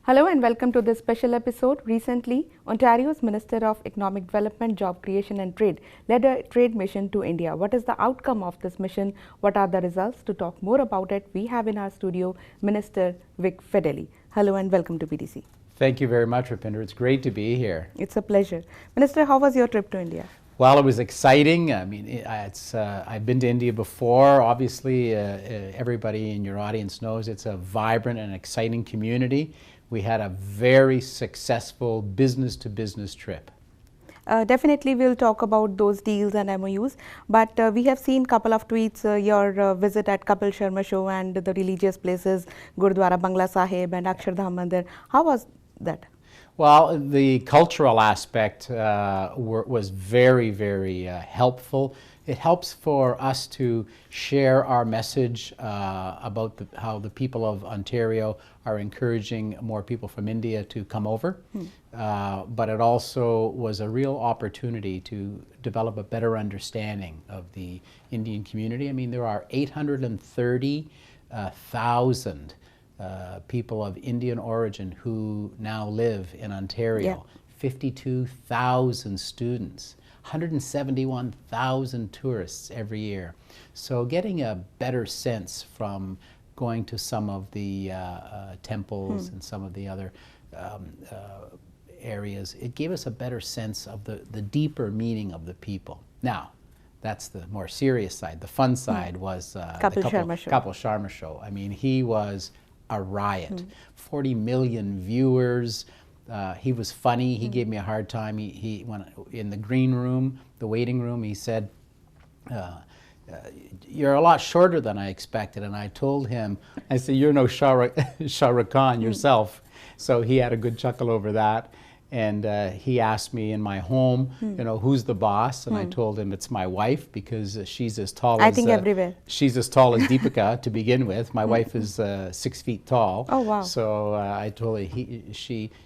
Hello and welcome to this special episode. Recently, Ontario's Minister of Economic Development, Job Creation and Trade led a trade mission to India. What is the outcome of this mission? What are the results? To talk more about it, we have in our studio Minister Vic Fedeli. Hello and welcome to BDC. Thank you very much, Rupinder. It's great to be here. It's a pleasure. Minister, how was your trip to India? Well, it was exciting. I mean, I've been to India before. Obviously, everybody in your audience knows it's a vibrant and exciting community. We had a very successful business-to-business trip. Definitely we'll talk about those deals and MOUs, but we have seen couple of tweets, your visit at Kapil Sharma show and the religious places, Gurdwara Bangla Sahib and Akshardham Mandir. How was that? Well, the cultural aspect was very, very helpful. It helps for us to share our message about how the people of Ontario are encouraging more people from India to come over. But it also was a real opportunity to develop a better understanding of the Indian community. I mean, there are 830,000 people of Indian origin who now live in Ontario, 52,000 students, 171,000 tourists every year. So getting a better sense from going to some of the temples and some of the other areas, it gave us a better sense of the deeper meaning of the people. Now, that's the more serious side. The fun side was Kapil Sharma show. I mean, he was a riot. 40 million viewers. He was funny. He gave me a hard time. He went in the green room, the waiting room. He said, "You're a lot shorter than I expected." And I told him, I said, "You're no Shah Rukh Khan yourself." So he had a good chuckle over that. And he asked me in my home, you know, who's the boss? And I told him it's my wife, because she's as tall as everywhere. She's as tall as Deepika to begin with. My wife is 6 feet tall. Oh wow! So I told her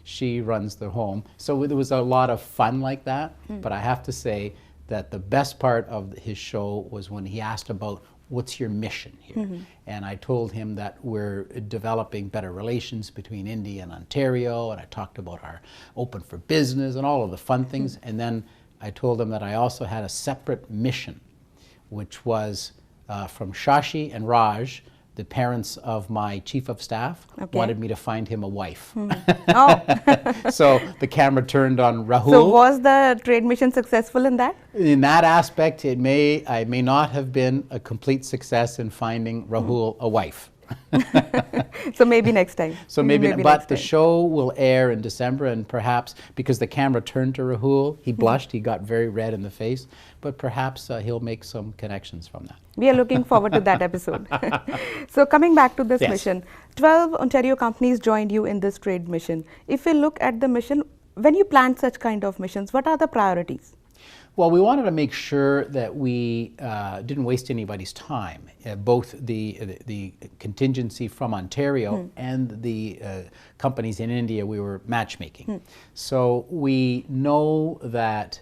she runs the home. So there was a lot of fun like that. But I have to say that the best part of his show was when he asked about, what's your mission here? And I told him that we're developing better relations between India and Ontario, and I talked about our open for business and all of the fun things. And then I told him that I also had a separate mission, which was from Shashi and Raj, the parents of my chief of staff, wanted me to find him a wife. So the camera turned on Rahul. So was the trade mission successful in that? In that aspect, I may not have been a complete success in finding Rahul a wife. So maybe next time. So maybe but the show will air in December, and perhaps because the camera turned to Rahul, he blushed, he got very red in the face, but perhaps he'll make some connections from that. We are looking forward to that episode. So coming back to this mission, 12 Ontario companies joined you in this trade mission. If we look at the mission, when you plan such kind of missions, what are the priorities? Well, we wanted to make sure that we didn't waste anybody's time. Both the contingency from Ontario and the companies in India, we were matchmaking. So we know that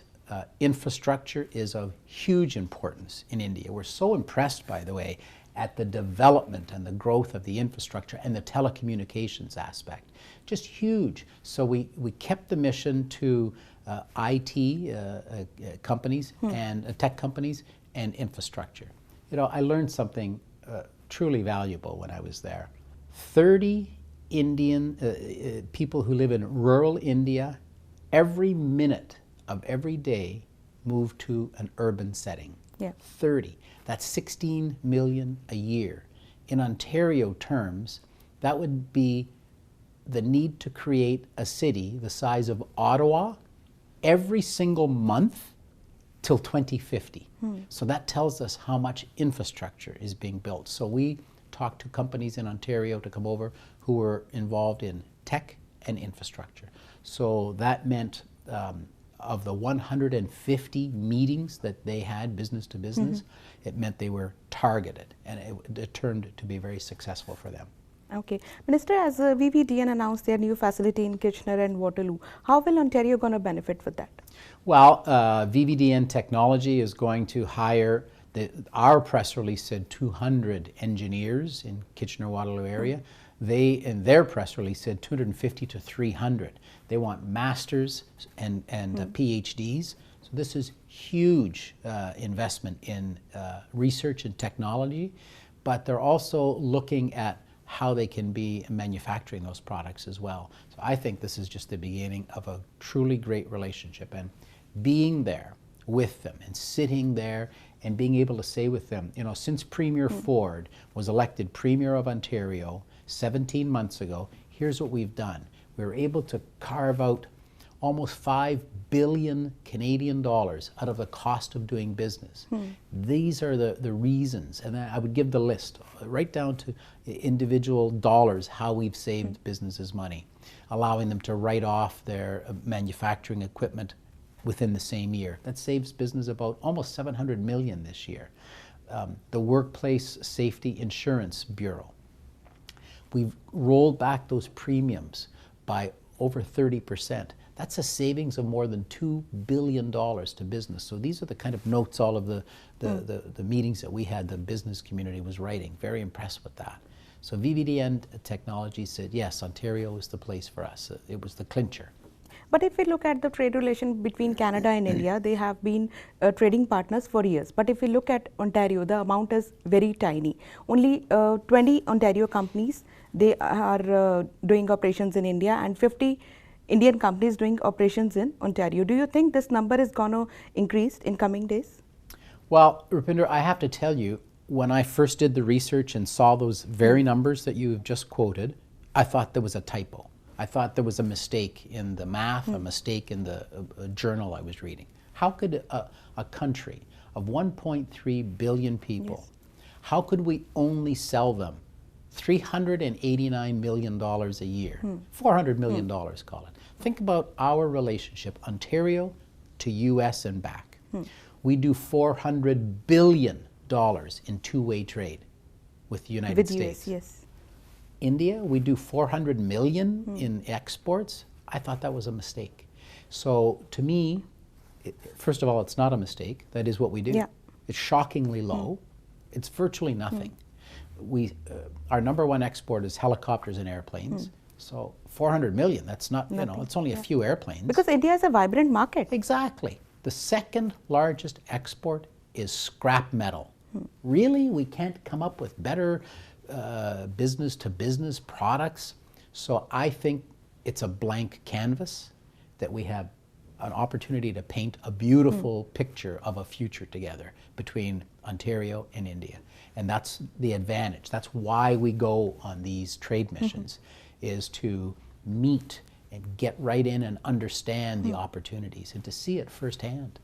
infrastructure is of huge importance in India. We're so impressed, by the way, at the development and the growth of the infrastructure and the telecommunications aspect. Just huge. So we kept the mission to IT companies and tech companies and infrastructure. You know, I learned something truly valuable when I was there. 30 Indian people who live in rural India, every minute of every day move to an urban setting. 30. That's 16 million a year. In Ontario terms, that would be the need to create a city the size of Ottawa every single month till 2050. So that tells us how much infrastructure is being built. So we talked to companies in Ontario to come over who were involved in tech and infrastructure. So that meant of the 150 meetings that they had business to business, it meant they were targeted, and it turned to be very successful for them. Okay. Minister, as VVDN announced their new facility in Kitchener and Waterloo, how will Ontario going to benefit with that? Well, VVDN Technology is going to hire, our press release said 200 engineers in Kitchener-Waterloo area. They, in their press release, said 250 to 300. They want masters and PhDs. So this is huge investment in research and technology, but they're also looking at how they can be manufacturing those products as well. So I think this is just the beginning of a truly great relationship, and being there with them and sitting there and being able to say with them, you know, since Premier Ford was elected Premier of Ontario 17 months ago, here's what we've done. We were able to carve out almost 5 billion Canadian dollars out of the cost of doing business. These are the reasons, and I would give the list right down to individual dollars, how we've saved businesses money, allowing them to write off their manufacturing equipment within the same year. That saves business about almost 700 million this year. The Workplace Safety Insurance Bureau, we've rolled back those premiums by over 30%. That's a savings of more than $2 billion to business. So these are the kind of notes all of the meetings that we had, the business community was writing. Very impressed with that. So VVDN Technology said, yes, Ontario is the place for us. It was the clincher. But if we look at the trade relation between Canada and India, they have been trading partners for years. But if we look at Ontario, the amount is very tiny. Only 20 Ontario companies, they are doing operations in India, and 50 Indian companies doing operations in Ontario. Do you think this number is going to increase in coming days? Well, Rupinder, I have to tell you, when I first did the research and saw those very numbers that you have just quoted, I thought there was a typo. I thought there was a mistake in the math, a mistake in the journal I was reading. How could a country of 1.3 billion people, how could we only sell them $389 million a year, $400 million, call it. Think about our relationship, Ontario to US and back. We do $400 billion in two-way trade with the United States. US, yes. India, we do 400 million in exports. I thought that was a mistake. So to me, first of all, it's not a mistake. That is what we do. Yeah. It's shockingly low. It's virtually nothing. Our number one export is helicopters and airplanes. So 400 million, that's not, you know, it's only a few airplanes. Because India is a vibrant market. Exactly. The second largest export is scrap metal. Really? We can't come up with better business-to-business products? So I think it's a blank canvas that we have an opportunity to paint a beautiful picture of a future together between Ontario and India. And that's the advantage. That's why we go on these trade missions, is to meet and get right in and understand the opportunities and to see it firsthand.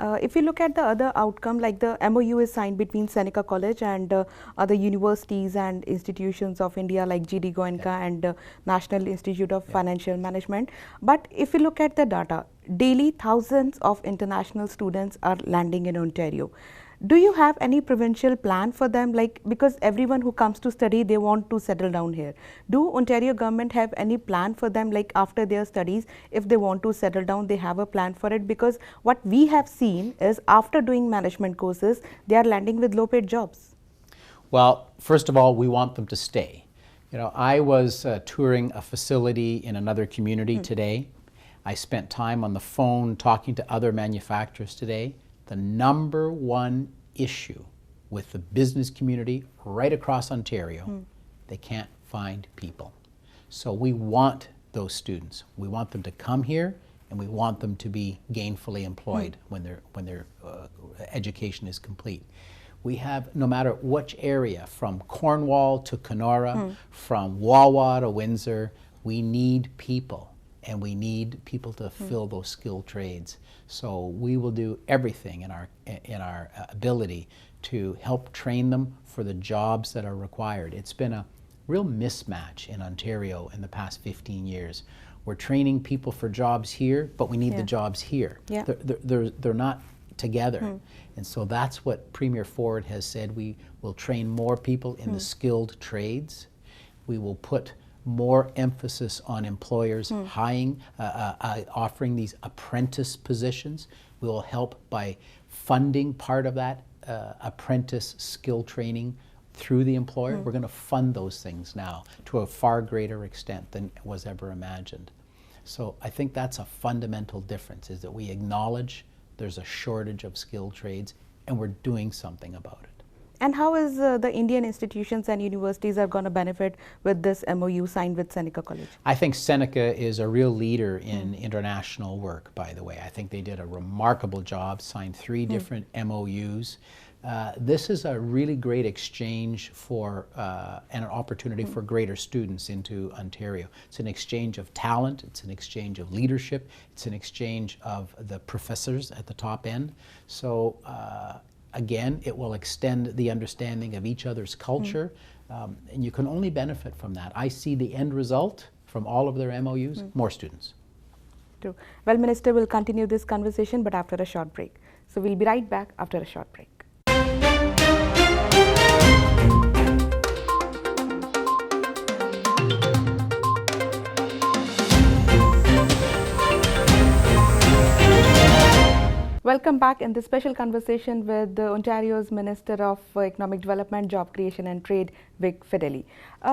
If you look at the other outcome, like the MOU is signed between Seneca College and other universities and institutions of India like GD Goenka and National Institute of Financial Management. But if you look at the data, daily thousands of international students are landing in Ontario. Do you have any provincial plan for them? Like, because everyone who comes to study, they want to settle down here. Do Ontario government have any plan for them, like after their studies, if they want to settle down, they have a plan for it? Because what we have seen is after doing management courses, they are landing with low paid jobs. Well, first of all, we want them to stay. You know, I was touring a facility in another community today. I spent time on the phone talking to other manufacturers today. The number one issue with the business community right across Ontario, they can't find people. So we want those students. We want them to come here, and we want them to be gainfully employed when their education is complete. We have, no matter which area, from Cornwall to Kenora, from Wawa to Windsor, we need people. And we need people to fill those skilled trades. So we will do everything in our ability to help train them for the jobs that are required. It's been a real mismatch in Ontario in the past 15 years. We're training people for jobs here, but we need the jobs here. Yeah. They're not together. And so that's what Premier Ford has said. We will train more people in the skilled trades. We will put more emphasis on employers offering these apprentice positions. We will help by funding part of that apprentice skill training through the employer, we're going to fund those things now to a far greater extent than was ever imagined. So I think that's a fundamental difference, is that we acknowledge there's a shortage of skilled trades and we're doing something about it. And how is the Indian institutions and universities are going to benefit with this MOU signed with Seneca College? I think Seneca is a real leader in international work, by the way. I think they did a remarkable job, signed 3 different MOUs. This is a really great exchange for and an opportunity for greater students into Ontario. It's an exchange of talent, it's an exchange of leadership, it's an exchange of the professors at the top end. So again, it will extend the understanding of each other's culture, and you can only benefit from that. I see the end result from all of their MOUs, more students. True. Well, Minister, we'll continue this conversation, but after a short break. So we'll be right back after a short break. Welcome back in this special conversation with Ontario's Minister of Economic Development, Job Creation and Trade, Vic Fedeli.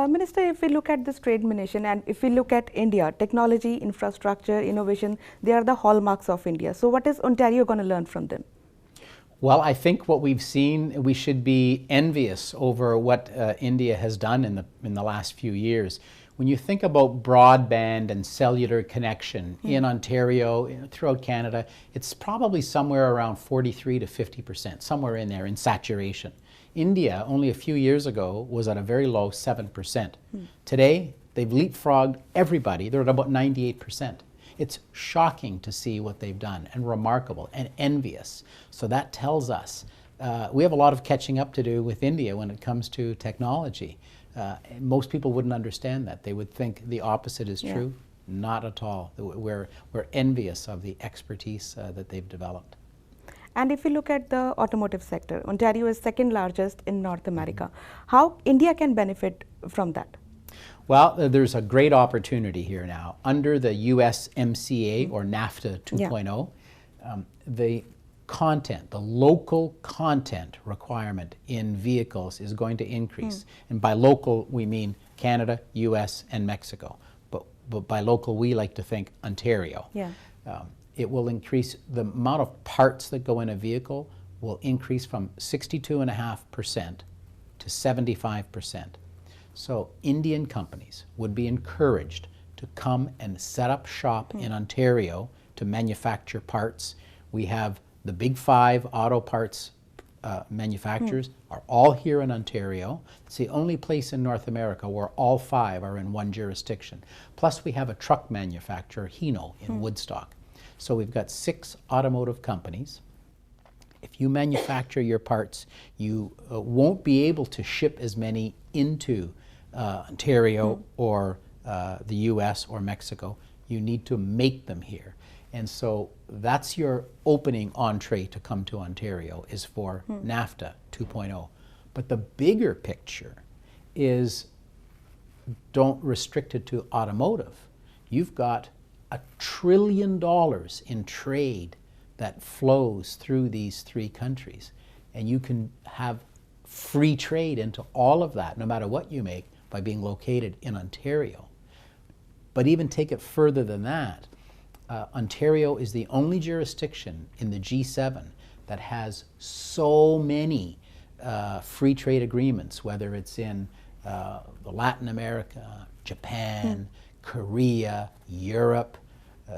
Minister, if we look at this trade mission and if we look at India, technology, infrastructure, innovation, they are the hallmarks of India. So what is Ontario going to learn from them? Well, I think what we've seen, we should be envious over what India has done in the last few years. When you think about broadband and cellular connection in Ontario, throughout Canada, it's probably somewhere around 43 to 50%, somewhere in there in saturation. India, only a few years ago, was at a very low 7%. Today, they've leapfrogged everybody. They're at about 98%. It's shocking to see what they've done, and remarkable and envious. So that tells us we have a lot of catching up to do with India when it comes to technology. Most people wouldn't understand that. They would think the opposite is true. Not at all. We're envious of the expertise that they've developed. And if you look at the automotive sector, Ontario is second largest in North America. How India can benefit from that? Well, there's a great opportunity here now. Under the USMCA or NAFTA 2.0, the content, the local content requirement in vehicles is going to increase. And by local, we mean Canada, US, and Mexico. But by local, we like to think Ontario. It will increase, the amount of parts that go in a vehicle will increase from 62.5% to 75%. So Indian companies would be encouraged to come and set up shop in Ontario to manufacture parts. We have the big 5 auto parts manufacturers are all here in Ontario. It's the only place in North America where all 5 are in one jurisdiction. Plus we have a truck manufacturer, Hino, in Woodstock. So we've got 6 automotive companies. If you manufacture your parts, you won't be able to ship as many into Ontario or the US or Mexico. You need to make them here. And so that's your opening entree to come to Ontario, is for NAFTA 2.0. But the bigger picture is, don't restrict it to automotive. You've got $1 trillion in trade that flows through these 3 countries. And you can have free trade into all of that, no matter what you make, by being located in Ontario. But even take it further than that, Ontario is the only jurisdiction in the G7 that has so many free trade agreements, whether it's in Latin America, Japan, Korea, Europe,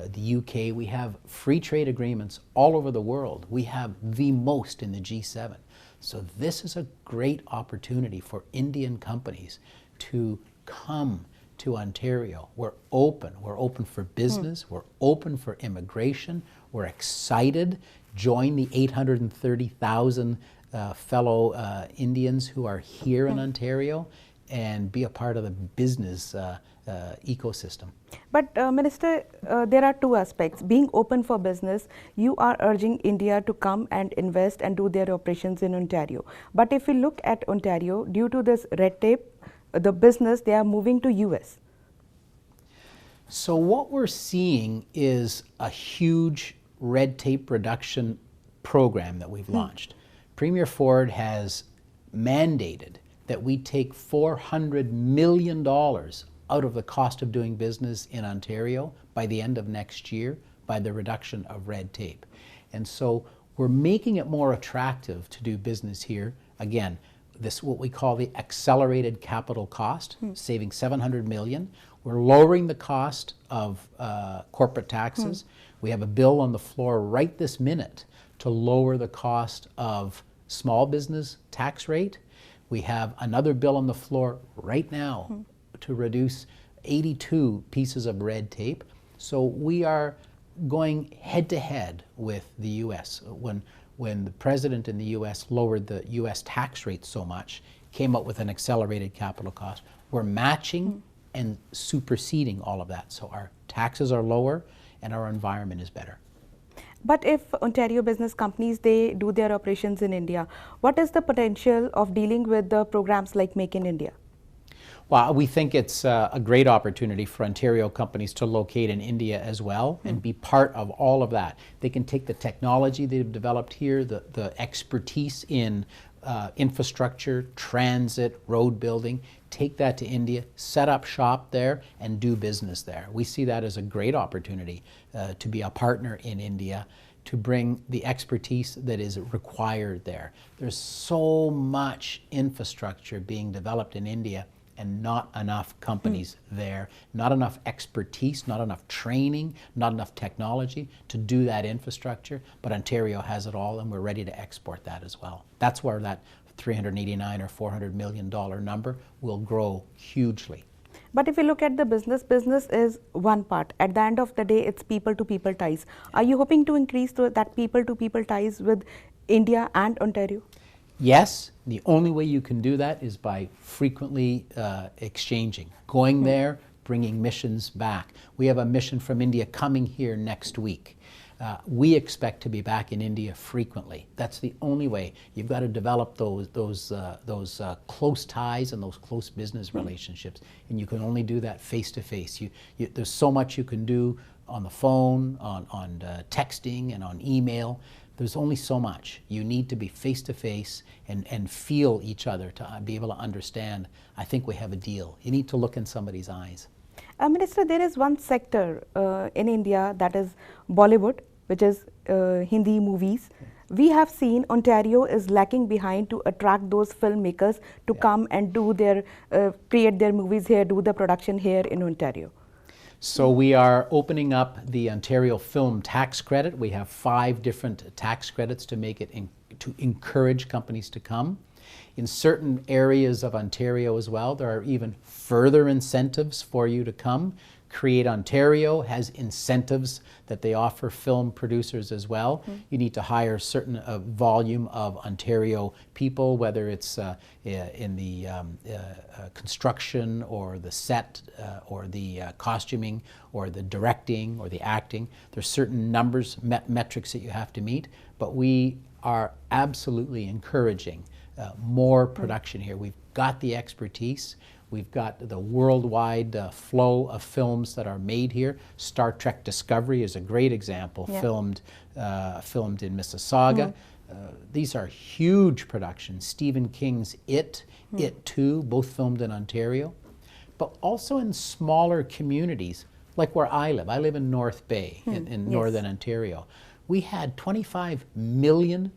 the UK. We have free trade agreements all over the world. We have the most in the G7. So this is a great opportunity for Indian companies to come to Ontario. We're open for business, we're open for immigration, we're excited. Join the 830,000 fellow Indians who are here in Ontario and be a part of the business ecosystem. But Minister, there are 2 aspects. Being open for business, you are urging India to come and invest and do their operations in Ontario. But if we look at Ontario, due to this red tape, the business, they are moving to US. So what we're seeing is a huge red tape reduction program that we've launched. Premier Ford has mandated that we take $400 million out of the cost of doing business in Ontario by the end of next year by the reduction of red tape. And so we're making it more attractive to do business here. Again, this what we call the accelerated capital cost, saving $700 million. We're lowering the cost of corporate taxes. We have a bill on the floor right this minute to lower the cost of small business tax rate. We have another bill on the floor right now to reduce 82 pieces of red tape. So we are going head to head with the U.S. When the president in the U.S. lowered the U.S. tax rate so much, came up with an accelerated capital cost, we're matching and superseding all of that. So our taxes are lower and our environment is better. But if Ontario business companies, they do their operations in India, what is the potential of dealing with the programs like Make in India? Well, we think it's a great opportunity for Ontario companies to locate in India as well and be part of all of that. They can take the technology they've developed here, the expertise in infrastructure, transit, road building, take that to India, set up shop there, and do business there. We see that as a great opportunity to be a partner in India, to bring the expertise that is required there. There's so much infrastructure being developed in India and not enough companies there, not enough expertise, not enough training, not enough technology to do that infrastructure, but Ontario has it all and we're ready to export that as well. That's where that $389 or $400 million number will grow hugely. But if you look at the business is one part. At the end of the day, it's people-to-people ties. Are you hoping to increase that people-to-people ties with India and Ontario? Yes, the only way you can do that is by frequently exchanging, going there, bringing missions back. We have a mission from India coming here next week. We expect to be back in India frequently. That's the only way. You've got to develop those close ties and those close business relationships, and you can only do that face to face. There's so much you can do on the phone, on texting, and on email. There's only so much. You need to be face to face and feel each other to be able to understand. I think we have a deal. You need to look in somebody's eyes. Minister, there is one sector in India, that is Bollywood, which is Hindi movies. We have seen Ontario is lacking behind to attract those filmmakers to come and do their create their movies here, do the production here in Ontario. So we are opening up the Ontario Film Tax Credit. We have 5 different tax credits to make it to encourage companies to come. In certain areas of Ontario as well, there are even further incentives for you to come. Create Ontario has incentives that they offer film producers as well. You need to hire a certain volume of Ontario people, whether it's in the construction or the set or the costuming or the directing or the acting. There's certain numbers, metrics that you have to meet, but we are absolutely encouraging more production here. We've got the expertise. We've got the worldwide flow of films that are made here. Star Trek Discovery is a great example, filmed in Mississauga. These are huge productions. Stephen King's It 2, both filmed in Ontario, but also in smaller communities, like where I live. I live in North Bay in Northern Ontario. We had $25 million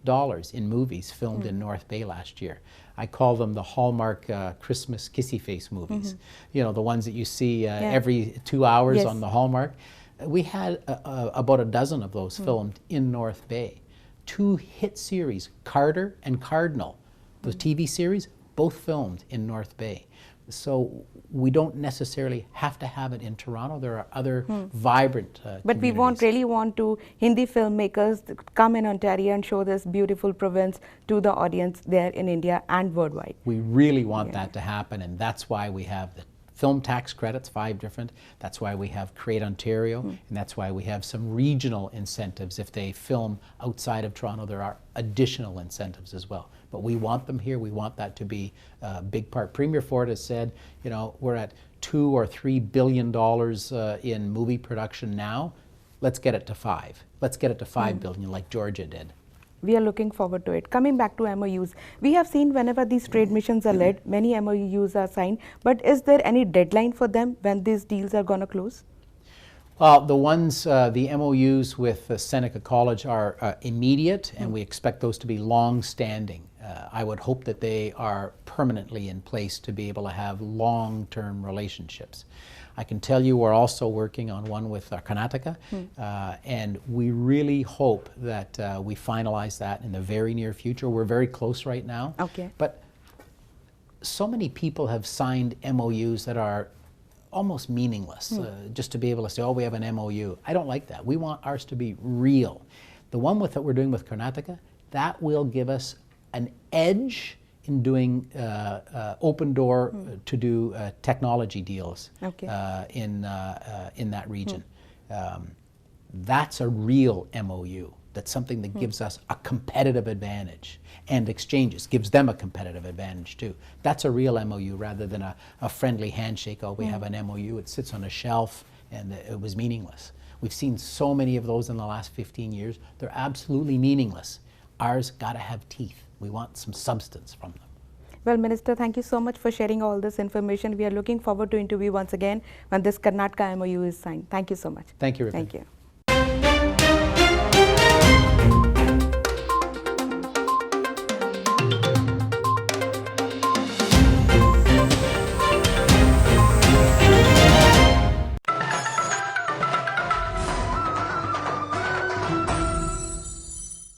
in movies filmed in North Bay last year. I call them the Hallmark Christmas kissy face movies. You know, the ones that you see every 2 hours on the Hallmark. We had about a dozen of those filmed in North Bay. 2 hit series, Carter and Cardinal, the TV series, both filmed in North Bay. So we don't necessarily have to have it in Toronto. There are other vibrant But we really want to Hindi filmmakers come in Ontario and show this beautiful province to the audience there in India and worldwide. We really want that to happen, and that's why we have the film tax credits, 5 different. That's why we have Create Ontario, and that's why we have some regional incentives. If they film outside of Toronto, there are additional incentives as well. But we want them here. We want that to be a big part. Premier Ford has said, you know, we're at $2 or $3 billion in movie production now. Let's get it to 5. Let's get it to 5 billion like Georgia did. We are looking forward to it. Coming back to MOUs, we have seen whenever these trade missions are led, many MOUs are signed, but is there any deadline for them when these deals are going to close? Well, the MOUs with Seneca College are immediate, and we expect those to be long-standing. I would hope that they are permanently in place to be able to have long-term relationships. I can tell you we're also working on one with Karnataka, and we really hope that we finalize that in the very near future. We're very close right now. Okay. But so many people have signed MOUs that are almost meaningless, just to be able to say, oh, we have an MOU. I don't like that. We want ours to be real. The one that we're doing with Karnataka, that will give us an edge in doing open door to do technology deals in that region. That's a real MOU. That's something that gives us a competitive advantage, and exchanges gives them a competitive advantage too. That's a real MOU rather than a friendly handshake. Oh, we have an MOU. It sits on a shelf and it was meaningless. We've seen so many of those in the last 15 years. They're absolutely meaningless. Ours got to have teeth. We want some substance from them. Well, Minister, thank you so much for sharing all this information. We are looking forward to interview once again when this Karnataka MOU is signed. Thank you so much. Thank you, Rebecca. Thank you.